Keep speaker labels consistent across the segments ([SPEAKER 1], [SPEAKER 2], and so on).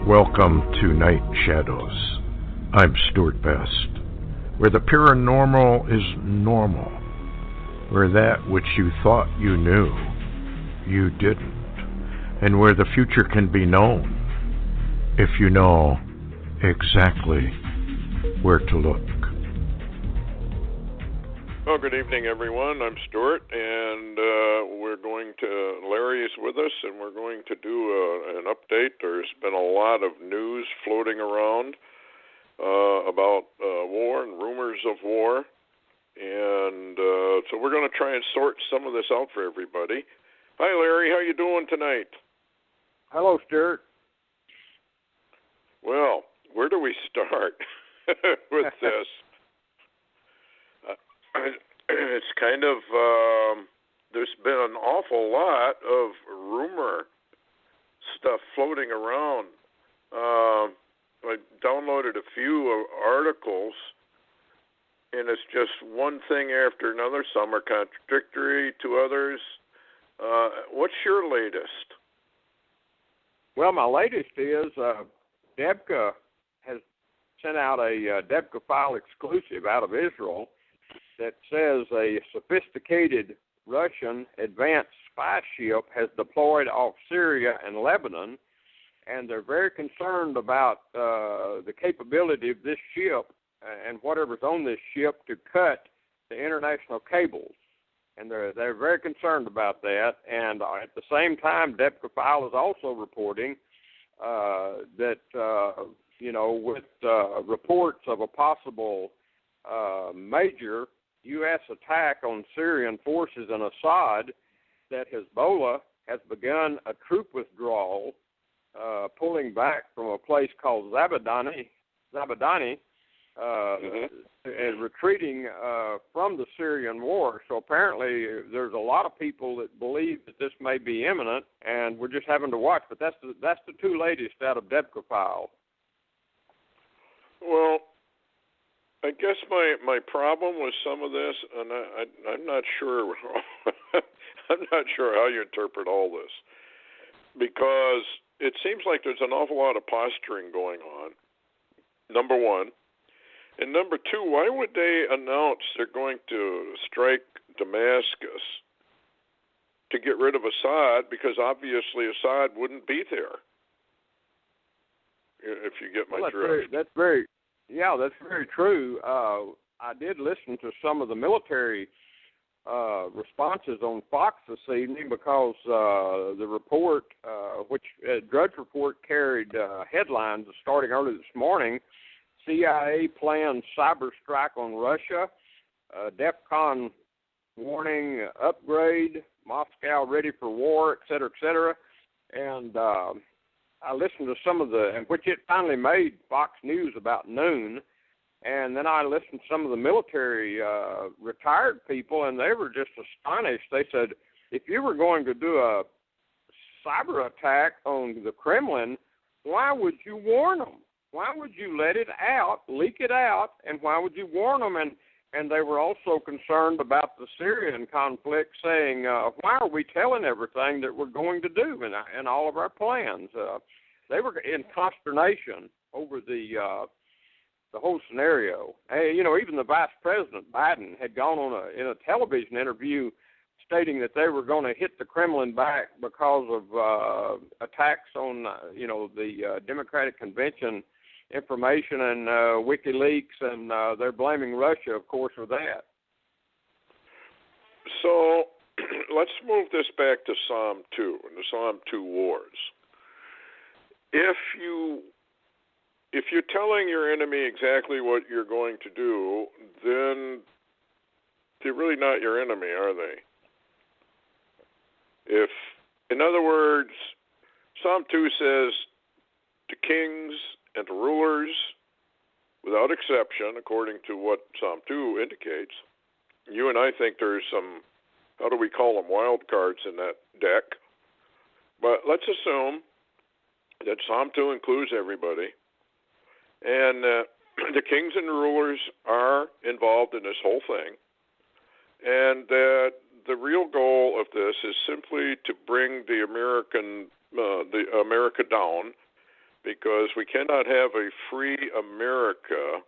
[SPEAKER 1] Welcome to Night Shadows. I'm Stewart Best, where the paranormal is normal, where that which you thought you knew, you didn't, and where the future can be known if you know exactly where to look.
[SPEAKER 2] Well, good evening, everyone. I'm Stewart, and Larry is with us, and we're going to do an update. There's been a lot of news floating around about war and rumors of war, and so we're going to try and sort some of this out for everybody. Hi, Larry. How you doing tonight?
[SPEAKER 3] Hello, Stewart.
[SPEAKER 2] Well, where do we start with this? It's kind of, there's been an awful lot of rumor stuff floating around. I downloaded a few articles, and it's just one thing after another. Some are contradictory to others. What's your latest?
[SPEAKER 3] Well, my latest is Debka has sent out a Debka file exclusive out of Israel that says a sophisticated Russian advanced spy ship has deployed off Syria and Lebanon, and they're very concerned about the capability of this ship and whatever's on this ship to cut the international cables. And they're very concerned about that. And at the same time, Debka file is also reporting that, with reports of a possible major U.S. attack on Syrian forces in Assad, that Hezbollah has begun a troop withdrawal, pulling back from a place called Zabadani, and retreating from the Syrian war. So apparently there's a lot of people that believe that this may be imminent, and we're just having to watch. But that's the two latest out of Debka file.
[SPEAKER 2] Well, I guess my problem with some of this, and I'm not sure, I'm not sure how you interpret all this, because it seems like there's an awful lot of posturing going on, number one. And number two, why would they announce they're going to strike Damascus to get rid of Assad? Because obviously Assad wouldn't be there, if you get my drift.
[SPEAKER 3] That's very true. I did listen to some of the military responses on Fox this evening because the report, Drudge Report carried headlines starting early this morning. CIA plans cyber strike on Russia, DEFCON warning upgrade, Moscow ready for war, et cetera, et cetera. And I listened to some of which it finally made Fox News about noon. And then I listened to some of the military retired people, and they were just astonished. They said, if you were going to do a cyber attack on the Kremlin, why would you warn them? Why would you let it out, leak it out, and why would you warn them? And they were also concerned about the Syrian conflict, saying, why are we telling everything that we're going to do in all of our plans? They were in consternation over the whole scenario. Even the Vice President, Biden, had gone on in a television interview stating that they were going to hit the Kremlin back because of attacks on, the Democratic Convention information and WikiLeaks, and they're blaming Russia, of course, for that.
[SPEAKER 2] So let's move this back to Psalm 2 and the Psalm 2 wars. If you're telling your enemy exactly what you're going to do, then they're really not your enemy, are they? In other words, Psalm 2 says to kings and to rulers, without exception, according to what Psalm 2 indicates. You and I think there's some, how do we call them, wild cards in that deck. But let's assume that Psalm 2 includes everybody, and the kings and rulers are involved in this whole thing, and that the real goal of this is simply to bring the America down, because we cannot have a free America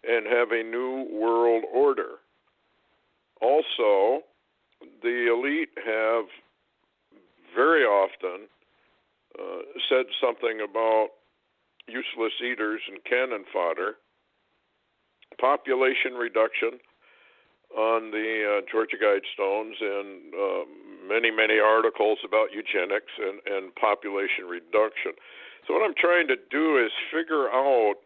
[SPEAKER 2] and have a new world order. Also, the elite have very often said something about useless eaters and cannon fodder, population reduction on the Georgia Guidestones, and many articles about eugenics and population reduction. So what I'm trying to do is figure out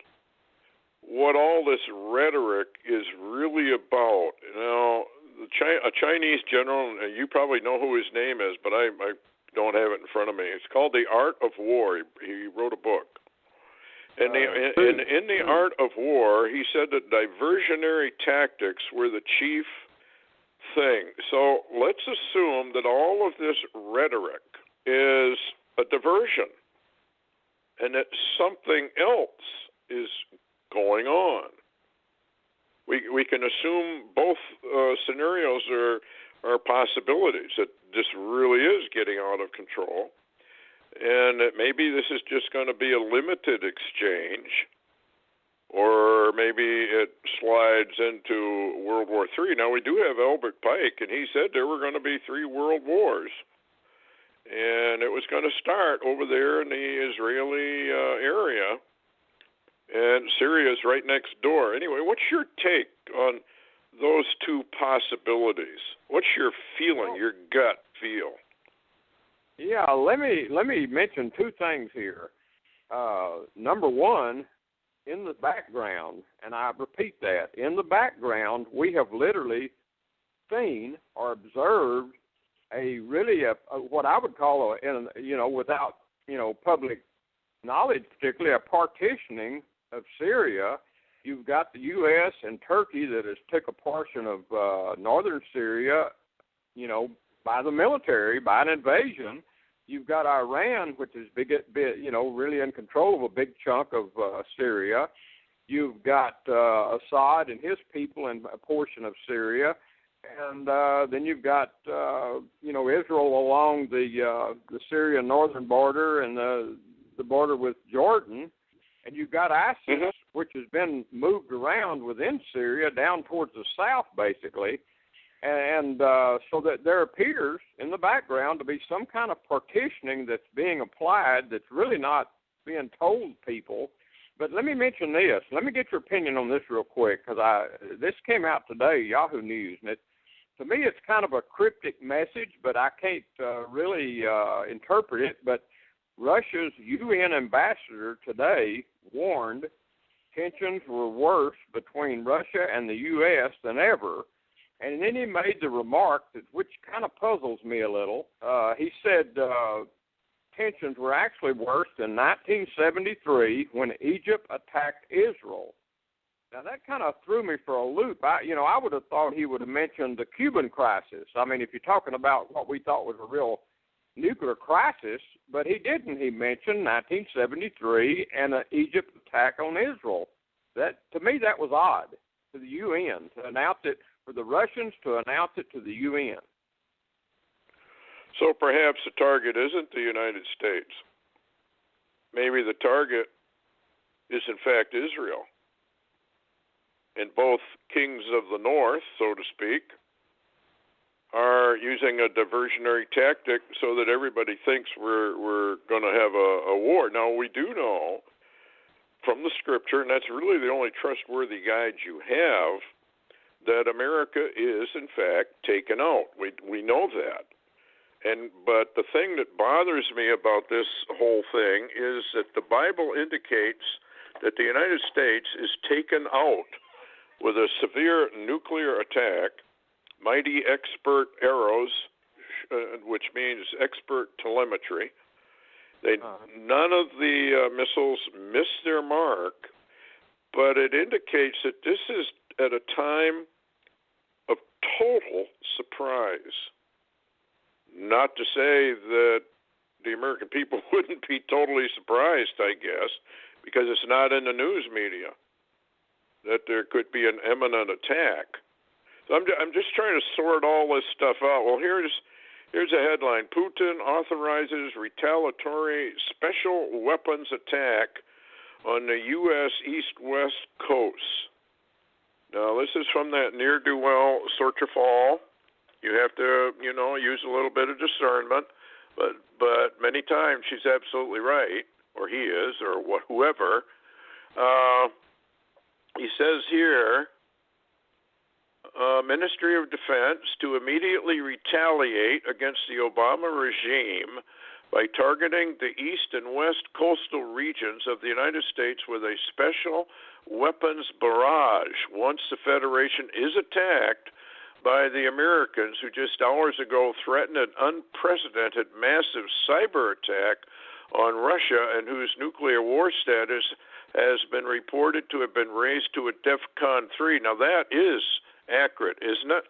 [SPEAKER 2] what all this rhetoric is really about. Now, a Chinese general, and you probably know who his name is, but I don't have it in front of me. It's called The Art of War. He wrote a book. And in The Art of War, he said that diversionary tactics were the chief thing. So let's assume that all of this rhetoric is a diversion and that something else is going on. We can assume both scenarios are possibilities, that this really is getting out of control, and that maybe this is just going to be a limited exchange, or maybe it slides into World War III. Now, we do have Albert Pike, and he said there were going to be 3 world wars, and it was going to start over there in the Israeli area, and Syria is right next door. Anyway, what's your take on those 2 possibilities? What's your feeling, your gut feel?
[SPEAKER 3] Yeah, let me mention 2 things here. Number one, in the background, and I repeat that, in the background, we have literally seen or observed what I would call without public knowledge, particularly a partitioning of Syria. You've got the U.S. and Turkey that has took a portion of northern Syria, by the military, by an invasion. You've got Iran, which is really in control of a big chunk of Syria. You've got Assad and his people in a portion of Syria, and then you've got Israel along the Syrian northern border and the border with Jordan. And you've got ISIS, which has been moved around within Syria down towards the south, basically. And so that there appears in the background to be some kind of partitioning that's being applied that's really not being told people. But let me mention this. Let me get your opinion on this real quick, because this came out today, Yahoo News, and to me it's kind of a cryptic message, but I can't really interpret it. But Russia's UN ambassador today warned tensions were worse between Russia and the U.S. than ever. And then he made the remark, which kind of puzzles me a little. He said tensions were actually worse in 1973 when Egypt attacked Israel. Now, that kind of threw me for a loop. I would have thought he would have mentioned the Cuban crisis. I mean, if you're talking about what we thought was a real nuclear crisis, but he didn't. He mentioned 1973 and an Egypt attack on Israel. To me, that was odd to the UN to announce it, for the Russians to announce it to the UN.
[SPEAKER 2] So perhaps the target isn't the United States. Maybe the target is, in fact, Israel. And both kings of the north, so to speak, are using a diversionary tactic so that everybody thinks we're going to have a war. Now, we do know from the scripture, and that's really the only trustworthy guide you have, that America is, in fact, taken out. We know that. But the thing that bothers me about this whole thing is that the Bible indicates that the United States is taken out with a severe nuclear attack, mighty expert arrows, which means expert telemetry. None of the missiles missed their mark, but it indicates that this is at a time of total surprise. Not to say that the American people wouldn't be totally surprised, I guess, because it's not in the news media that there could be an imminent attack. So I'm just trying to sort all this stuff out. Well, here's a headline: Putin authorizes retaliatory special weapons attack on the U.S. east-west coast. Now, this is from that ne'er-do-well Sorterfall. You have to, use a little bit of discernment, but many times she's absolutely right, or he is, or whoever. He says here, Ministry of Defense to immediately retaliate against the Obama regime by targeting the east and west coastal regions of the United States with a special weapons barrage once the Federation is attacked by the Americans who just hours ago threatened an unprecedented massive cyber attack on Russia and whose nuclear war status has been reported to have been raised to a DEFCON 3. Now that is accurate, isn't it?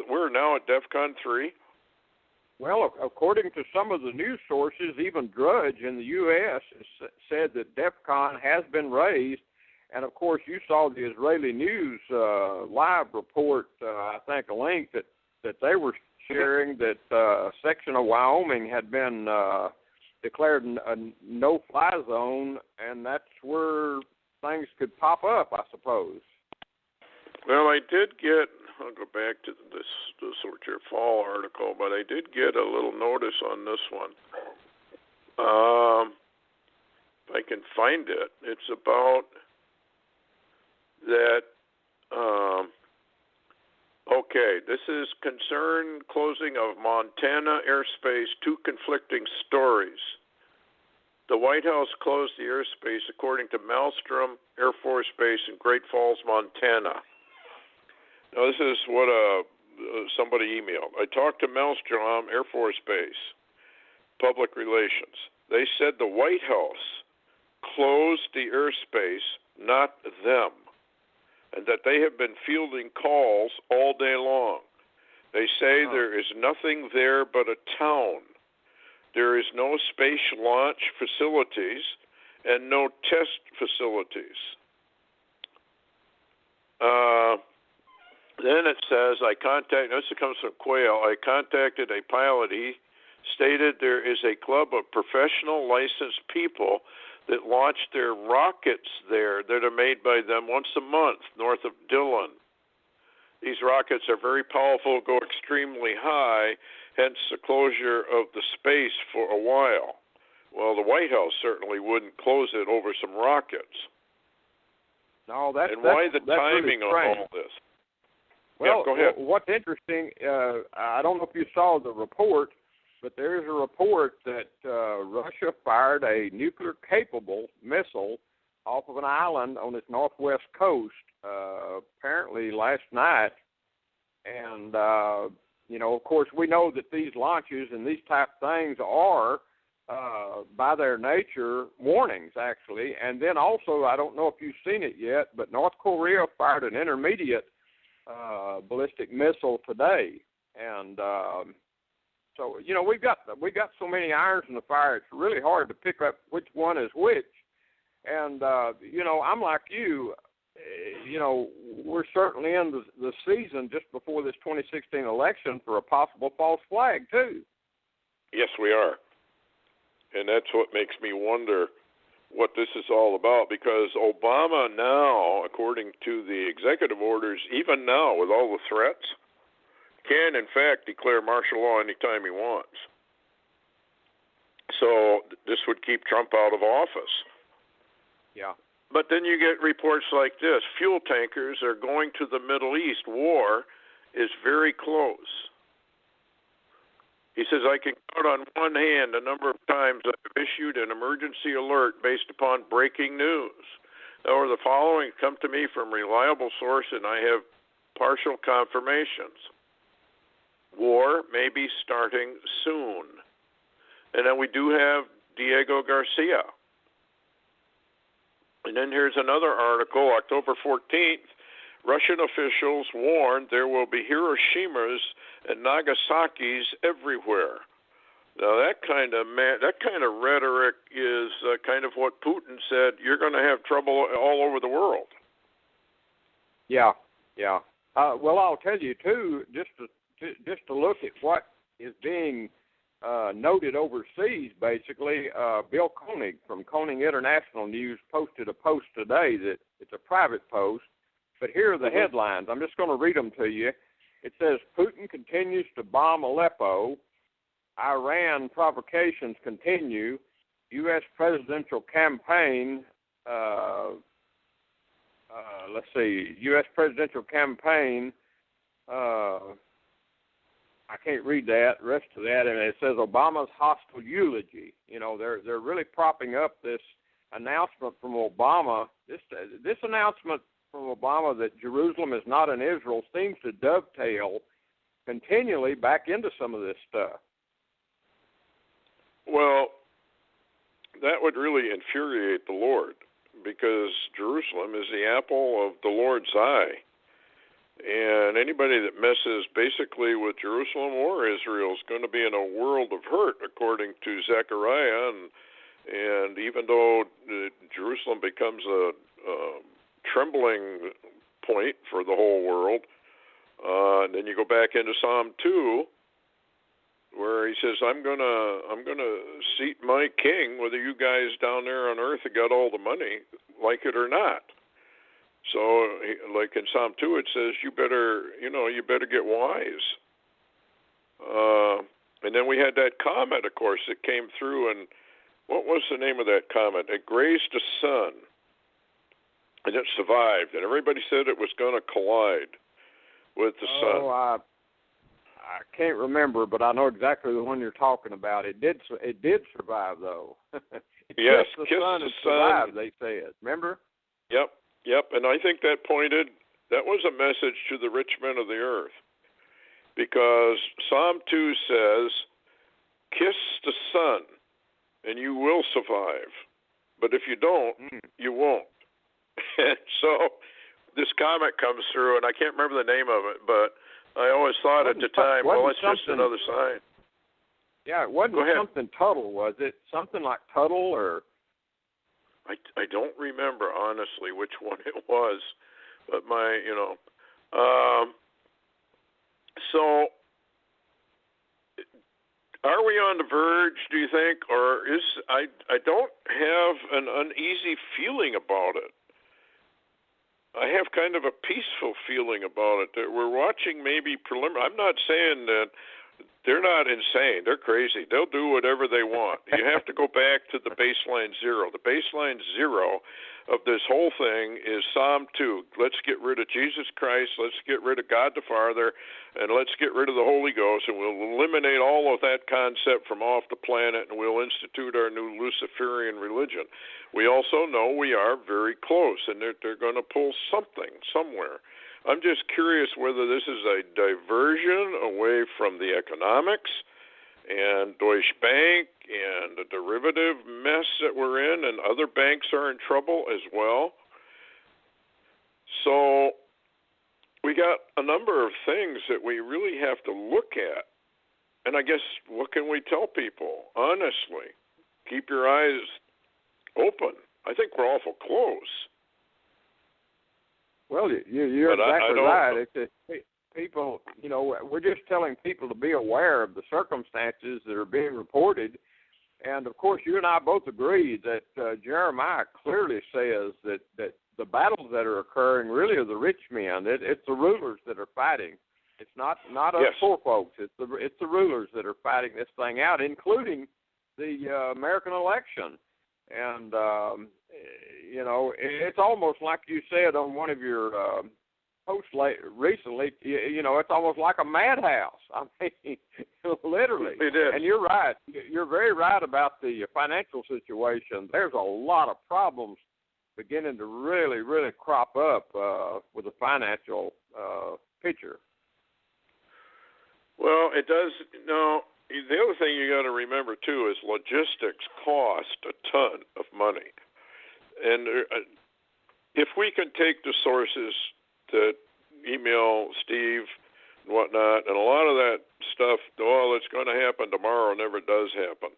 [SPEAKER 2] We're now at DEFCON 3.
[SPEAKER 3] Well, according to some of the news sources, even Drudge in the U.S. said that DEFCON has been raised. And, of course, you saw the Israeli News live report, I think a link that they were sharing that a section of Wyoming had been declared a no-fly zone, and that's where things could pop up, I suppose.
[SPEAKER 2] Well, I did get, I'll go back to the Sorcher Fall article, but I did get a little notice on this one. If I can find it, it's about that, this is concern closing of Montana airspace, two conflicting stories. The White House closed the airspace according to Malmstrom Air Force Base in Great Falls, Montana. Now, this is what somebody emailed. I talked to Malmstrom Air Force Base, public relations. They said the White House closed the airspace, not them, and that they have been fielding calls all day long. They say there is nothing there but a town. There is no space launch facilities and no test facilities. Then it says, this comes from Quail, I contacted a pilot. He stated there is a club of professional licensed people that launch their rockets there that are made by them once a month north of Dillon. These rockets are very powerful, go extremely high, hence the closure of the space for a while. Well, the White House certainly wouldn't close it over some rockets.
[SPEAKER 3] No, that's
[SPEAKER 2] why the timing
[SPEAKER 3] really
[SPEAKER 2] of all this?
[SPEAKER 3] Well,
[SPEAKER 2] go ahead.
[SPEAKER 3] What's interesting, I don't know if you saw the report, but there is a report that Russia fired a nuclear-capable missile off of an island on its northwest coast, apparently last night. And, of course, we know that these launches and these type of things are, by their nature, warnings, actually. And then also, I don't know if you've seen it yet, but North Korea fired an intermediate ballistic missile today. And so, we've got so many irons in the fire, it's really hard to pick up which one is which. And, I'm like you, we're certainly in the season just before this 2016 election for a possible false flag, too.
[SPEAKER 2] Yes, we are. And that's what makes me wonder what this is all about, because Obama now, according to the executive orders, even now with all the threats, can in fact declare martial law anytime he wants. So this would keep Trump out of office.
[SPEAKER 3] Yeah.
[SPEAKER 2] But then you get reports like this. Fuel tankers are going to the Middle East. War is very close. He says, I can count on one hand the number of times I've issued an emergency alert based upon breaking news. Or the following come to me from reliable source, and I have partial confirmations. War may be starting soon. And then we do have Diego Garcia. And then here's another article, October 14th. Russian officials warned there will be Hiroshimas and Nagasaki's everywhere. Now that kind of rhetoric is kind of what Putin said. You're going to have trouble all over the world.
[SPEAKER 3] Yeah. Well, I'll tell you too. Just to look at what is being noted overseas, basically. Bill Koenig from Koenig International News posted a post today that it's a private post, but here are the headlines. I'm just going to read them to you. It says, Putin continues to bomb Aleppo. Iran provocations continue. U.S. presidential campaign, U.S. presidential campaign, I can't read that, rest of that, and it says Obama's hostile eulogy. You know, they're really propping up this announcement from Obama. This announcement from Obama that Jerusalem is not in Israel seems to dovetail continually back into some of this stuff.
[SPEAKER 2] Well, that would really infuriate the Lord, because Jerusalem is the apple of the Lord's eye. And anybody that messes basically with Jerusalem or Israel is going to be in a world of hurt, according to Zechariah. And even though Jerusalem becomes a trembling point for the whole world, and then you go back into Psalm 2, where he says, I'm gonna seat my king, whether you guys down there on earth have got all the money, like it or not. So, like in Psalm 2, it says, you better get wise. And then we had that comet, of course, that came through, and what was the name of that comet? It grazed a sun, and it survived, and everybody said it was going to collide with the sun.
[SPEAKER 3] Oh, I can't remember, but I know exactly the one you're talking about. It did survive, though.
[SPEAKER 2] Yes,
[SPEAKER 3] the
[SPEAKER 2] kissed
[SPEAKER 3] sun
[SPEAKER 2] the
[SPEAKER 3] survived,
[SPEAKER 2] sun.
[SPEAKER 3] they said. Remember?
[SPEAKER 2] Yep, and I think that was a message to the rich men of the earth, because Psalm 2 says, kiss the sun, and you will survive. But if you don't, you won't. And so this comet comes through, and I can't remember the name of it, but I always thought at the time, well, it's just another sign.
[SPEAKER 3] Yeah, it wasn't something Tuttle, was it? Something like Tuttle, or...
[SPEAKER 2] I don't remember, honestly, which one it was, but so are we on the verge, do you think, or I don't have an uneasy feeling about it. I have kind of a peaceful feeling about it, that we're watching maybe preliminary. I'm not saying that they're not insane. They're crazy. They'll do whatever they want. You have to go back to the baseline zero. The baseline zero of this whole thing is Psalm 2. Let's get rid of Jesus Christ. Let's get rid of God the Father. And let's get rid of the Holy Ghost. And we'll eliminate all of that concept from off the planet, and we'll institute our new Luciferian religion. We also know we are very close, and they're going to pull something somewhere. I'm just curious whether this is a diversion away from the economics and Deutsche Bank and the derivative mess that we're in, and other banks are in trouble as well. So we got a number of things that we really have to look at. And I guess, what can we tell people? Honestly, keep your eyes open. I think we're awful close.
[SPEAKER 3] Well, you're exactly right. It's people, we're just telling people to be aware of the circumstances that are being reported. And, of course, you and I both agree that Jeremiah clearly says that the battles that are occurring really are the rich men. It's the rulers that are fighting. It's not us poor folks. It's the rulers that are fighting this thing out, including the American election. And, it's almost like you said on one of your posts recently, it's almost like a madhouse. I mean, literally.
[SPEAKER 2] It is.
[SPEAKER 3] And you're right. You're very right about the financial situation. There's a lot of problems beginning to really, really crop up with the financial picture.
[SPEAKER 2] Well, it does. No, the other thing you got to remember, too, is logistics cost a ton of money. And if we can take the sources that email Steve and whatnot, and a lot of that stuff, it's going to happen tomorrow, never does happen.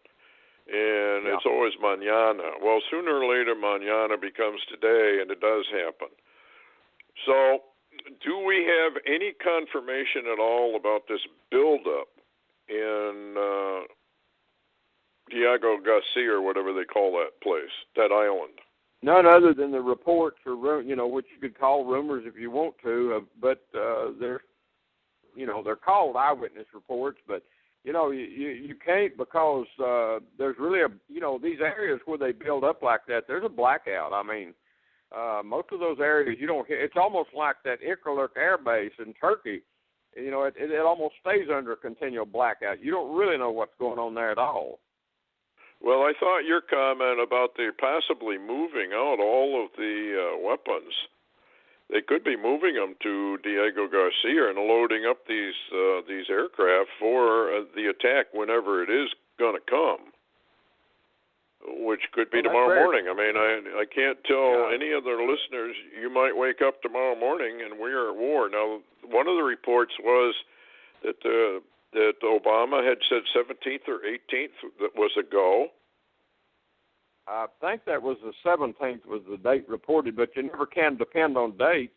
[SPEAKER 2] And it's always mañana. Well, sooner or later, mañana becomes today, and it does happen. So do we have any confirmation at all about this buildup in Diego Garcia or whatever they call that place, that island.
[SPEAKER 3] None other than the reports, or which you could call rumors if you want to, but they're called eyewitness reports. But you can't, because there's really these areas where they build up like that. There's a blackout. I mean, most of those areas you don't hear. It's almost like that Incirlik Air Base in Turkey. It almost stays under a continual blackout. You don't really know what's going on there at all.
[SPEAKER 2] Well, I thought your comment about they possibly moving out all of the weapons, they could be moving them to Diego Garcia and loading up these aircraft for the attack whenever it is going to come, which could be tomorrow morning. I mean, I can't tell any of the listeners. You might wake up tomorrow morning and we're at war. Now, one of the reports was that that Obama had said 17th or 18th that was a go.
[SPEAKER 3] I think that was the 17th was the date reported, but you never can depend on dates.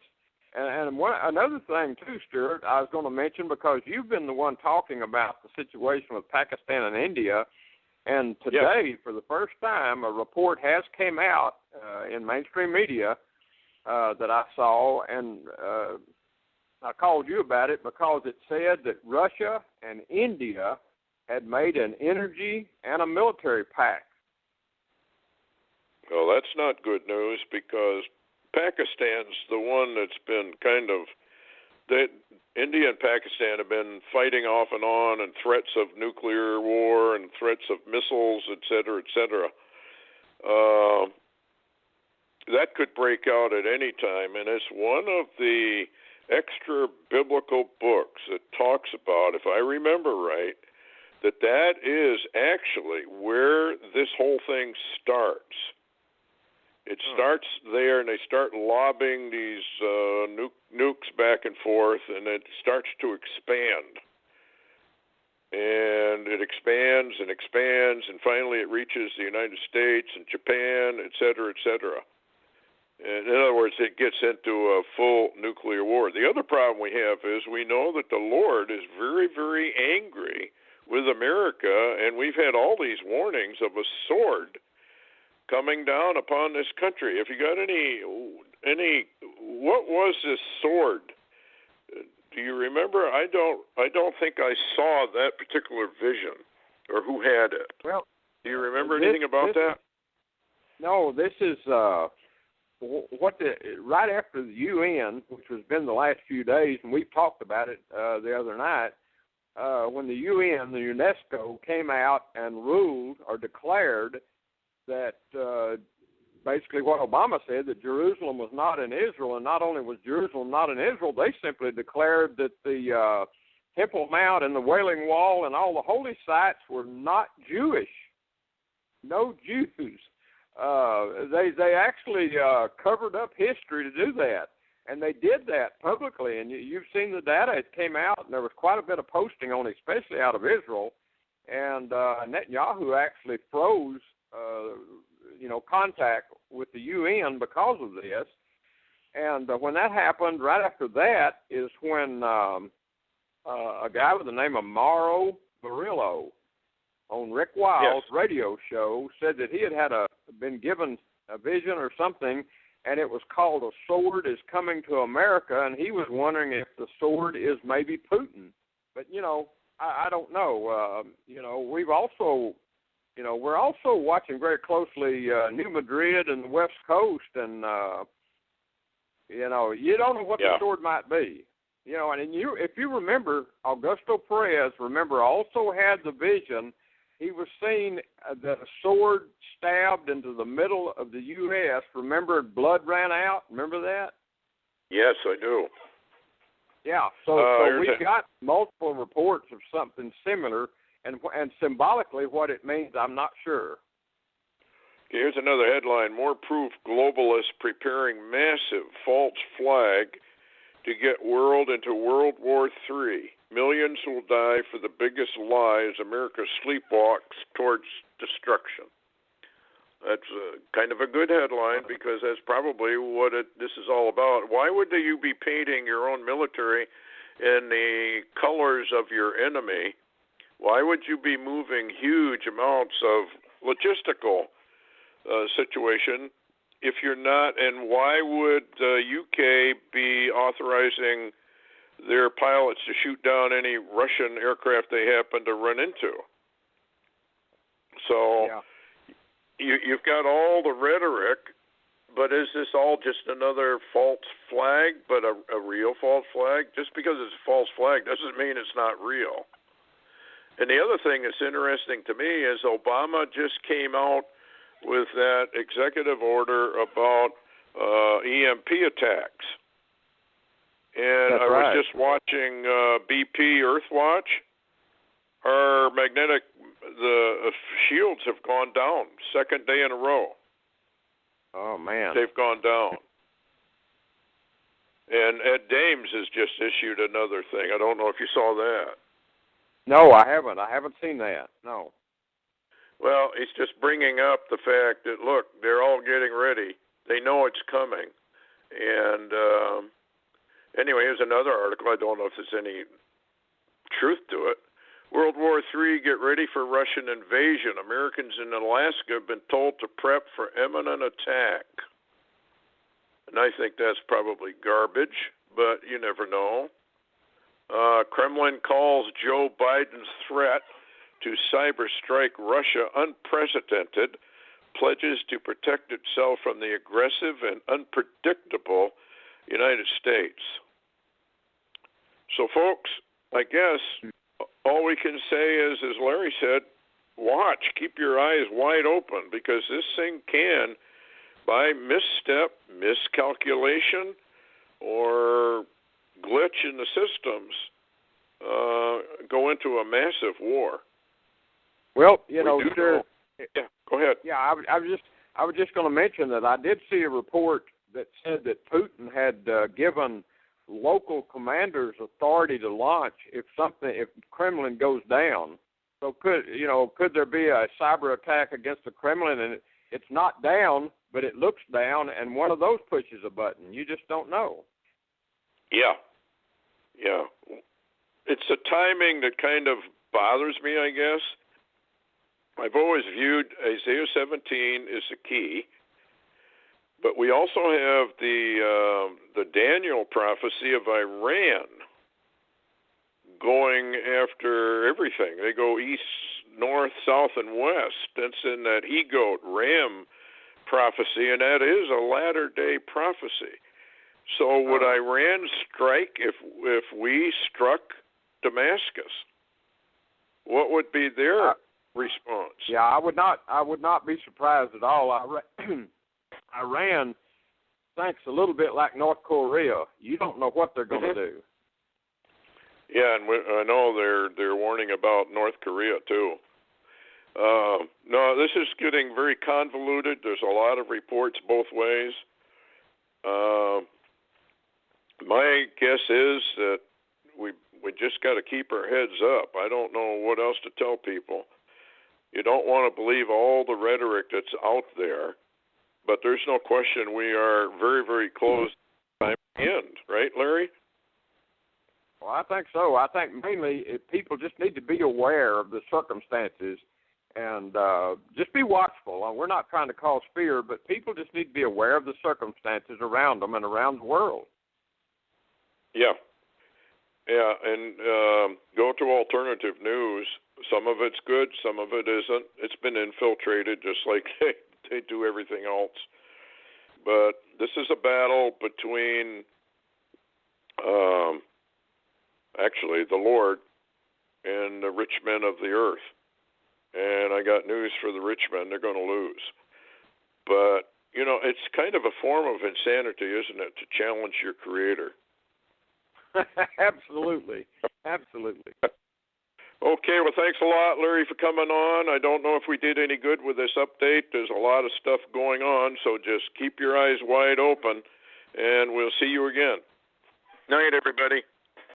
[SPEAKER 3] And another thing, too, Stewart, I was going to mention, because you've been the one talking about the situation with Pakistan and India, and today, for the first time, a report has came out in mainstream media that I saw, and I called you about it because it said that Russia and India had made an energy and a military pact.
[SPEAKER 2] Well, that's not good news, because Pakistan's the one that's been India and Pakistan have been fighting off and on, and threats of nuclear war and threats of missiles, et cetera, et cetera. That could break out at any time, and it's one of the extra biblical books that talks about, if I remember right, that is actually where this whole thing starts. It starts there, and they start lobbing these nukes back and forth, and it starts to expand. And it expands and expands, and finally it reaches the United States and Japan, et cetera, et cetera. And in other words, it gets into a full nuclear war. The other problem we have is we know that the Lord is very, very angry with America, and we've had all these warnings of a sword coming down upon this country. If you got any, what was this sword? Do you remember? I don't think I saw that particular vision, or who had it.
[SPEAKER 3] Well,
[SPEAKER 2] do you remember anything about that?
[SPEAKER 3] No, this is right after the UN, which has been the last few days, and we've talked about it the other night, when the UN, the UNESCO, came out and ruled or declared that basically what Obama said, that Jerusalem was not in Israel, and not only was Jerusalem not in Israel, they simply declared that the Temple Mount and the Wailing Wall and all the holy sites were not Jewish, no Jews. They actually covered up history to do that, and they did that publicly, and you've seen the data. It came out, and there was quite a bit of posting on it, especially out of Israel, and Netanyahu actually froze contact with the UN because of this. And when that happened, right after that is when a guy with the name of Mauro Murillo on Rick Wild's radio show said that he had been given a vision or something, and it was called A Sword is Coming to America, and he was wondering if the sword is maybe Putin. But, I don't know. We've also... we're also watching very closely New Madrid and the West Coast, and, you don't know what the sword might be. And if you remember, Augusto Perez, also had the vision. He was seeing that a sword stabbed into the middle of the U.S. Remember, blood ran out? Remember that?
[SPEAKER 2] Yes, I do.
[SPEAKER 3] Yeah, so we've got multiple reports of something similar. And symbolically what it means, I'm not sure.
[SPEAKER 2] Here's another headline. More proof globalists preparing massive false flag to get world into World War III. Millions will die for the biggest lie as America sleepwalks towards destruction. That's kind of a good headline, because that's probably what this is all about. Why would you be painting your own military in the colors of your enemy Why would you be moving huge amounts of logistical situation if you're not? And why would the UK be authorizing their pilots to shoot down any Russian aircraft they happen to run into? So you've got all the rhetoric, but is this all just another false flag, but a real false flag? Just because it's a false flag doesn't mean it's not real. And the other thing that's interesting to me is Obama just came out with that executive order about EMP attacks. And
[SPEAKER 3] That's
[SPEAKER 2] I
[SPEAKER 3] right.
[SPEAKER 2] was just watching BP Earthwatch. Our the shields have gone down, second day in a row.
[SPEAKER 3] Oh, man.
[SPEAKER 2] They've gone down. And Ed Dames has just issued another thing. I don't know if you saw that.
[SPEAKER 3] No, I haven't. I haven't seen that. No.
[SPEAKER 2] Well, he's just bringing up the fact that, look, they're all getting ready. They know it's coming. And anyway, here's another article. I don't know if there's any truth to it. World War III, get ready for Russian invasion. Americans in Alaska have been told to prep for imminent attack. And I think that's probably garbage, but you never know. Kremlin calls Joe Biden's threat to cyber strike Russia unprecedented, pledges to protect itself from the aggressive and unpredictable United States. So, folks, I guess all we can say is, as Larry said, watch, keep your eyes wide open, because this thing can, by misstep, miscalculation, or glitch in the systems, go into a massive war.
[SPEAKER 3] Well, you know, sure.
[SPEAKER 2] Yeah, go ahead.
[SPEAKER 3] Yeah, I was just going to mention that I did see a report that said that Putin had given local commanders authority to launch if Kremlin goes down. So could there be a cyber attack against the Kremlin and it's not down, but it looks down, and one of those pushes a button? You just don't know.
[SPEAKER 2] Yeah. It's the timing that kind of bothers me, I guess. I've always viewed Isaiah 17 as the key, but we also have the Daniel prophecy of Iran going after everything. They go east, north, south, and west. That's in that he-goat ram prophecy, and that is a latter-day prophecy. So would Iran strike if we struck Damascus? What would be their response?
[SPEAKER 3] Yeah, I would not be surprised at all. Iran thinks a little bit like North Korea. You don't know what they're going to do.
[SPEAKER 2] Yeah, and I know they're warning about North Korea too. No, this is getting very convoluted. There's a lot of reports both ways. My guess is that we just got to keep our heads up. I don't know what else to tell people. You don't want to believe all the rhetoric that's out there, but there's no question we are very, very close to the end, right, Larry?
[SPEAKER 3] Well, I think so. I think mainly people just need to be aware of the circumstances and just be watchful. We're not trying to cause fear, but people just need to be aware of the circumstances around them and around the world.
[SPEAKER 2] Yeah, and go to alternative news. Some of it's good, some of it isn't. It's been infiltrated just like they do everything else. But this is a battle between, actually, the Lord and the rich men of the earth. And I got news for the rich men. They're going to lose. But, it's kind of a form of insanity, isn't it, to challenge your Creator?
[SPEAKER 3] Absolutely.
[SPEAKER 2] Okay, well, thanks a lot, Larry, for coming on. I don't know if we did any good with this update. There's a lot of stuff going on, so just keep your eyes wide open, and we'll see you again. Night, everybody.